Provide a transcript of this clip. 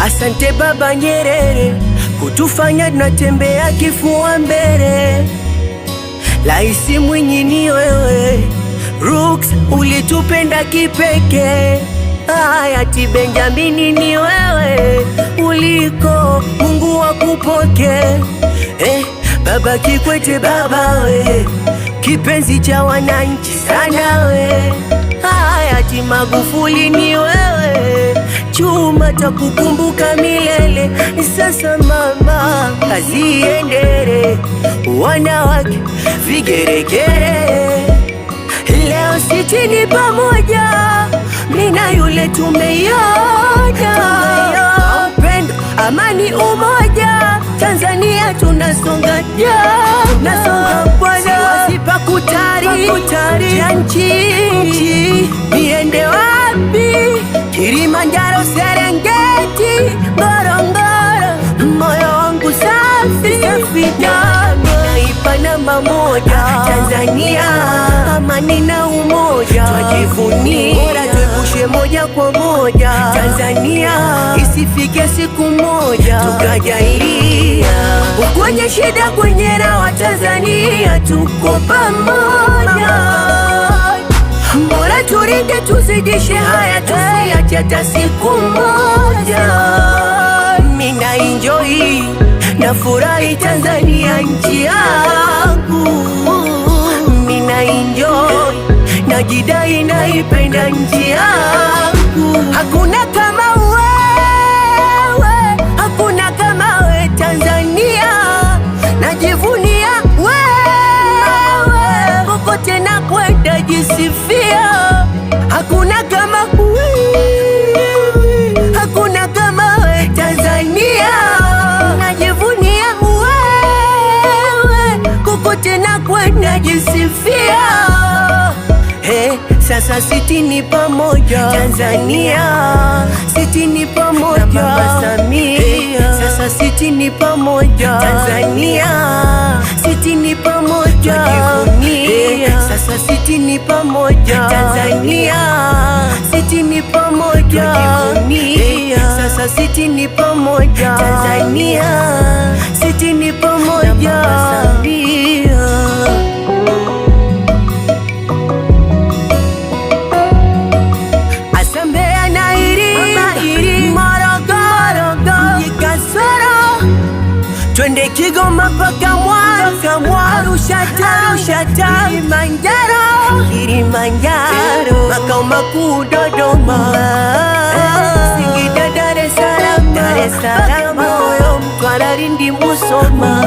Asante Baba Nyerere kutufanya tunatembea kifua mbele. Rais Mwinyi ni wewe, Rooks ulitupenda kipekee. Hayati Benjamini ni wewe, uliko Mungu akupoke. Baba Kikwete baba we, kipenzi cha wananchi sana we. Hayati Magufuli ni wewe, chuma cha kukumbuka milele. Sasa mama, kazi iendelee, wanawake vigeregere. Leo sitini pamoja, mina yule tumeiona. Upendo, amani, umoja, Tanzania tunasonga siwasipa kutari ya nchi. Niende wapi? Kilimanjaro, Serengeti, Ngorongoro, moyo wangu safi naipa namba moja. Tanzania, amani na umoja, twajivunia, bora tuepushe moja kwa moja. Tanzania, isifike siku moja tukajalia kwenye shida, kwenye raha. Tanzania tuko pamoja, bora turinde, tuzidishe haya, tusiache hata siku moja. Mina enjoy na furahi Tanzania nchi yangu, mina enjoy na jidai naipenda nchi yangu. Hakuna kama wewe, hakuna kama we Tanzania, najivunia wewe, kokote na kwenda jisifia. Hakuna kama wewe, hakuna kama we Tanzania, najivunia wewe, kokote na kwenda jisifia. Sasa sitini pamoja Tanzania, sitini pamoja na Baba Samia. Sasa sitini pamoja Tanzania, sitini pamoja tujivunia. Sasa sitini pamoja Tanzania, sitini pamoja tujivunia. Sasa sitini pamoja Tanzania, sitini pamoja na Baba Samia. Twende Kigoma mpaka Mwanza, Arusha, Kilimanjaro, makao makuu Dodoma, Singida, Dar es Salaam, Moyo, Mtwara, Lindi, Musoma.